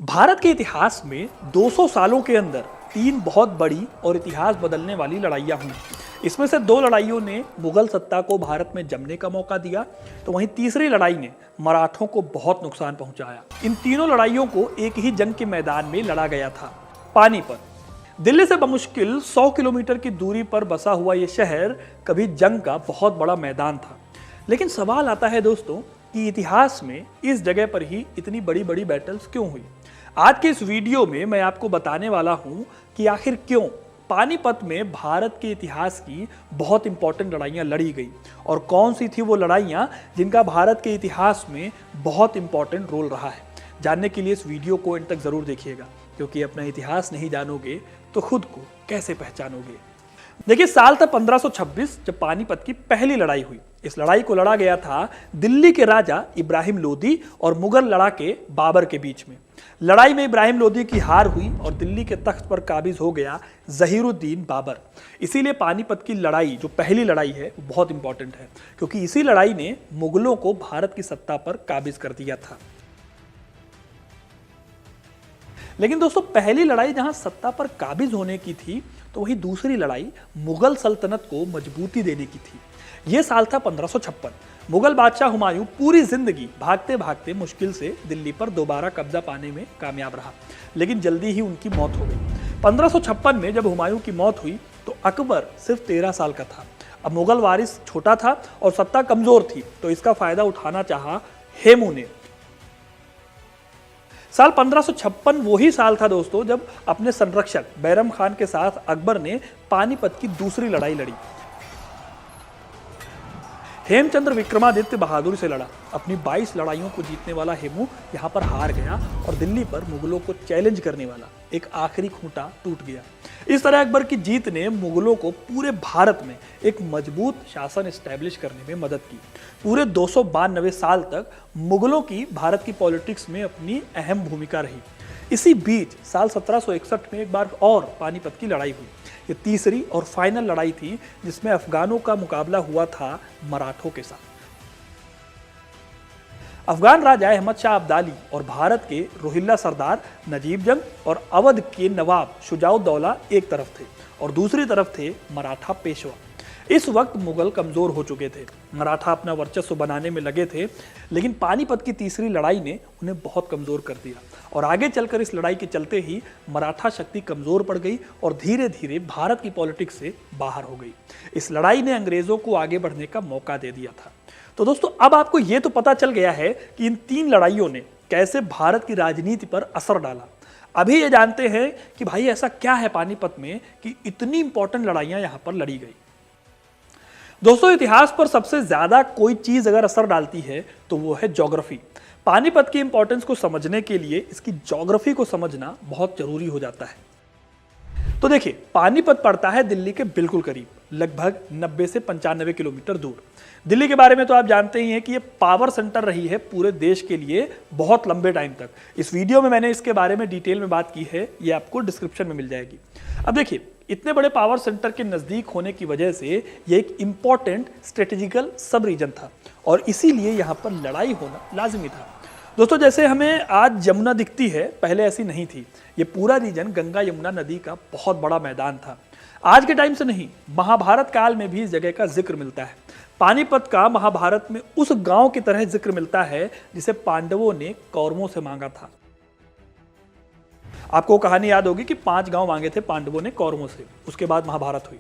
भारत के इतिहास में 200 सालों के अंदर तीन बहुत बड़ी और इतिहास बदलने वाली लड़ाइयाँ हुई। इसमें से दो लड़ाइयों ने मुगल सत्ता को भारत में जमने का मौका दिया, तो वहीं तीसरी लड़ाई ने मराठों को बहुत नुकसान पहुंचाया। इन तीनों लड़ाइयों को एक ही जंग के मैदान में लड़ा गया था, पानीपत। दिल्ली से बमुश्किल 100 किलोमीटर की दूरी पर बसा हुआ यह शहर कभी जंग का बहुत बड़ा मैदान था। लेकिन सवाल आता है दोस्तों कि इतिहास में इस जगह पर ही इतनी बड़ी बड़ी बैटल्स क्यों हुई। आज के इस वीडियो में मैं आपको बताने वाला हूं कि आखिर क्यों पानीपत में भारत के इतिहास की बहुत इंपॉर्टेंट लड़ाइयां लड़ी गई और कौन सी थी वो लड़ाइयां जिनका भारत के इतिहास में बहुत इंपॉर्टेंट रोल रहा है। जानने के लिए इस वीडियो को एंड तक जरूर देखिएगा, क्योंकि अपना इतिहास नहीं जानोगे तो खुद को कैसे पहचानोगे। देखिए, साल था 1526 जब पानीपत की पहली लड़ाई हुई। इस लड़ाई को लड़ा गया था दिल्ली के राजा इब्राहिम लोदी और मुगल लड़ाके बाबर के बीच में। लड़ाई में इब्राहिम लोदी की हार हुई और दिल्ली के तख्त पर काबिज हो गया जहीरुद्दीन बाबर। इसीलिए पानीपत की लड़ाई जो पहली लड़ाई है वो बहुत इंपॉर्टेंट है, क्योंकि इसी लड़ाई ने मुगलों को भारत की सत्ता पर काबिज कर दिया था। लेकिन दोस्तों, पहली लड़ाई जहां सत्ता पर काबिज होने की थी, तो वही दूसरी लड़ाई मुगल सल्तनत को मजबूती देने की थी। यह साल था 1556। मुगल बादशाह हुमायूं पूरी जिंदगी भागते भागते मुश्किल से दिल्ली पर दोबारा कब्जा पाने में कामयाब रहा, लेकिन जल्दी ही उनकी मौत हो गई। 1556 में जब हुमायूं की मौत हुई तो अकबर सिर्फ 13 साल का था। अब मुगल वारिस छोटा था और सत्ता कमजोर थी, तो इसका फायदा उठाना चाहा हेमू ने। साल 1556 वही साल था दोस्तों जब अपने संरक्षक बैरम खान के साथ अकबर ने पानीपत की दूसरी लड़ाई लड़ी। हेमचंद्र विक्रमादित्य बहादुर से लड़ा। अपनी 22 लड़ाइयों को जीतने वाला हेमू यहां पर हार गया और दिल्ली पर मुगलों को चैलेंज करने वाला एक आखिरी खूंटा टूट गया। इस तरह अकबर की जीत ने मुगलों को पूरे भारत में एक मजबूत शासन एस्टैब्लिश करने में मदद की। पूरे 292 साल तक मुगलों की भारत की पॉलिटिक्स में अपनी अहम भूमिका रही। इसी बीच साल 1761 में एक बार और पानीपत की लड़ाई हुई। ये तीसरी और फाइनल लड़ाई थी जिसमें अफगानों का मुकाबला हुआ था मराठों के साथ। अफगान राजा अहमद शाह अब्दाली और भारत के रोहिल्ला सरदार नजीब जंग और अवध के नवाब शुजाउद्दौला एक तरफ थे और दूसरी तरफ थे मराठा पेशवा। इस वक्त मुगल कमजोर हो चुके थे, मराठा अपना वर्चस्व बनाने में लगे थे, लेकिन पानीपत की तीसरी लड़ाई ने उन्हें बहुत कमजोर कर दिया और आगे चलकर इस लड़ाई के चलते ही मराठा शक्ति कमजोर पड़ गई और धीरे धीरे भारत की पॉलिटिक्स से बाहर हो गई। इस लड़ाई ने अंग्रेजों को आगे बढ़ने का मौका दे दिया था। तो दोस्तों, अब आपको यह तो पता चल गया है कि इन तीन लड़ाइयों ने कैसे भारत की राजनीति पर असर डाला। अभी ये जानते हैं कि भाई ऐसा क्या है पानीपत में कि इतनी इंपॉर्टेंट लड़ाइयां यहां पर लड़ी गई। दोस्तों, इतिहास पर सबसे ज्यादा कोई चीज अगर असर डालती है तो वो है ज्योग्राफी। पानीपत की इंपॉर्टेंस को समझने के लिए इसकी ज्योग्राफी को समझना बहुत जरूरी हो जाता है। तो देखिए, पानीपत पड़ता है दिल्ली के बिल्कुल करीब, लगभग 90 से 95 किलोमीटर दूर। दिल्ली के बारे में तो आप जानते ही हैं कि ये पावर सेंटर रही है पूरे देश के लिए बहुत लंबे टाइम तक। इस वीडियो में मैंने इसके बारे में डिटेल में बात की है, ये आपको डिस्क्रिप्शन में मिल जाएगी। अब देखिए, इतने बड़े पावर सेंटर के नजदीक होने की वजह से ये एक इंपॉर्टेंट स्ट्रेटेजिकल सब रीजन था और इसीलिए यहाँ पर लड़ाई होना लाजमी था। दोस्तों, जैसे हमें आज यमुना दिखती है, पहले ऐसी नहीं थी। ये पूरा रीजन गंगा यमुना नदी का बहुत बड़ा मैदान था। आज के टाइम से नहीं, महाभारत काल में भी इस जगह का जिक्र मिलता है। पानीपत का महाभारत में उस गांव की तरह जिक्र मिलता है जिसे पांडवों ने कौरवों से मांगा था। आपको कहानी याद होगी कि 5 गांव मांगे थे पांडवों ने कौरवों से, उसके बाद महाभारत हुई।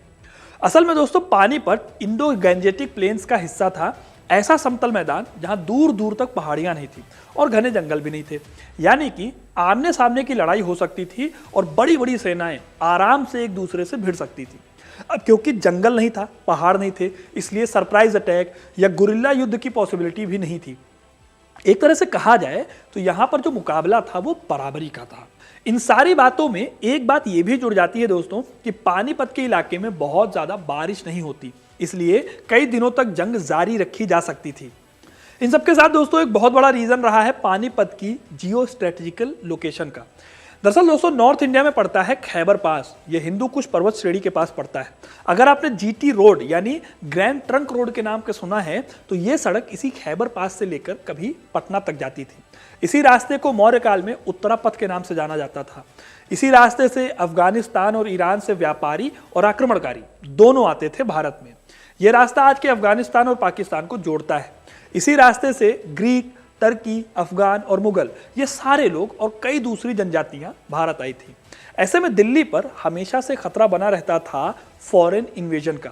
असल में दोस्तों, पानीपत इंडो गैंजेटिक प्लेन्स का हिस्सा था, ऐसा समतल मैदान जहां दूर दूर तक पहाड़ियां नहीं थी और घने जंगल भी नहीं थे। यानी कि आमने सामने की लड़ाई हो सकती थी और बड़ी बड़ी सेनाएं आराम से एक दूसरे से भिड़ सकती थी। अब क्योंकि जंगल नहीं था, पहाड़ नहीं थे, इसलिए सरप्राइज अटैक या गुरिल्ला युद्ध की पॉसिबिलिटी भी नहीं थी। एक तरह से कहा जाए तो यहां पर जो मुकाबला था वो बराबरी का था। इन सारी बातों में एक बात यह भी जुड़ जाती है दोस्तों कि पानीपत के इलाके में बहुत ज्यादा बारिश नहीं होती, इसलिए कई दिनों तक जंग जारी रखी जा सकती थी। इन सबके साथ दोस्तों एक बहुत बड़ा रीजन रहा है पानीपत की जियो स्ट्रेटेजिकल लोकेशन का। दरअसल दोस्तों नॉर्थ इंडिया में पड़ता है खैबर पास। ये हिंदू कुश पर्वत श्रेणी के पास पड़ता है। अगर आपने जीटी रोड यानी ग्रैंड ट्रंक रोड के नाम के सुना है तो ये सड़क इसी खैबर पास से लेकर कभी पटना तक जाती थी। इसी रास्ते को मौर्य काल में उत्तरापथ के नाम से जाना जाता था। इसी रास्ते से अफगानिस्तान और ईरान से व्यापारी और आक्रमणकारी दोनों आते थे भारत में। यह रास्ता आज के अफगानिस्तान और पाकिस्तान को जोड़ता है। इसी रास्ते से ग्रीक, टर्की, अफगान और मुगल ये सारे लोग और कई दूसरी जनजातियां भारत आई थी। ऐसे में दिल्ली पर हमेशा से खतरा बना रहता था फॉरेन इन्वेजन का।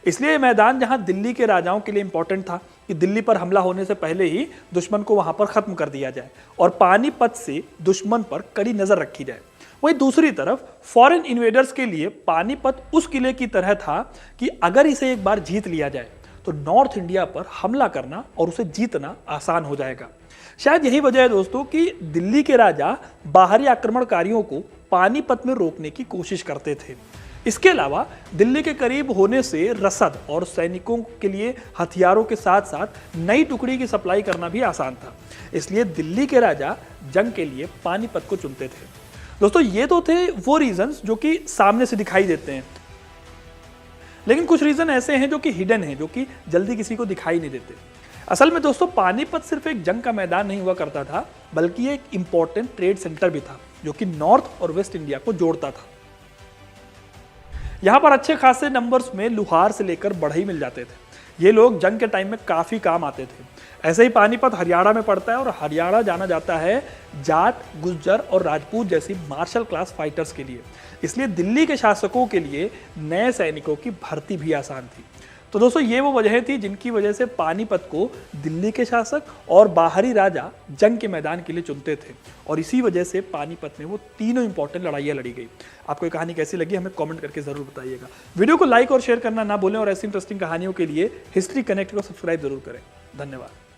इसलिए मैदान जहां दिल्ली के राजाओं के लिए इंपॉर्टेंट था कि दिल्ली पर हमला होने से पहले ही दुश्मन को वहां पर खत्म कर दिया जाए और पानीपत से दुश्मन पर कड़ी नजर रखी जाए। वहीं दूसरी तरफ फॉरेन इन्वेडर्स के लिए पानीपत उस किले की तरह था कि अगर इसे एक बार जीत लिया जाए तो नॉर्थ इंडिया पर हमला करना और उसे जीतना आसान हो जाएगा। शायद यही वजह है दोस्तों कि दिल्ली के राजा बाहरी आक्रमणकारियों को पानीपत में रोकने की कोशिश करते थे। इसके अलावा दिल्ली के करीब होने से रसद और सैनिकों के लिए हथियारों के साथ साथ नई टुकड़ी की सप्लाई करना भी आसान था। इसलिए दिल्ली के राजा जंग के लिए पानीपत को चुनते थे। दोस्तों ये तो थे वो रीजंस जो कि सामने से दिखाई देते हैं, लेकिन कुछ रीजन ऐसे हैं जो कि हिडन हैं, जो कि जल्दी किसी को दिखाई नहीं देते। असल में दोस्तों पानीपत सिर्फ एक जंग का मैदान नहीं हुआ करता था, बल्कि एक इंपॉर्टेंट ट्रेड सेंटर भी था जो कि नॉर्थ और वेस्ट इंडिया को जोड़ता था। यहां पर अच्छे खासे नंबर्स में लुहार से लेकर बढ़ई मिल जाते थे। ये लोग जंग के टाइम में काफी काम आते थे। ऐसे ही पानीपत हरियाणा में पड़ता है और हरियाणा जाना जाता है जाट, गुज्जर और राजपूत जैसी मार्शल क्लास फाइटर्स के लिए। इसलिए दिल्ली के शासकों के लिए नए सैनिकों की भर्ती भी आसान थी। तो दोस्तों ये वो वजह थी जिनकी वजह से पानीपत को दिल्ली के शासक और बाहरी राजा जंग के मैदान के लिए चुनते थे और इसी वजह से पानीपत में वो तीनों इंपॉर्टेंट लड़ाइयाँ लड़ी गई। आपको ये कहानी कैसी लगी हमें कमेंट करके जरूर बताइएगा। वीडियो को लाइक और शेयर करना ना भूलें और ऐसी इंटरेस्टिंग कहानियों के लिए हिस्ट्री कनेक्ट को सब्सक्राइब जरूर करें। धन्यवाद।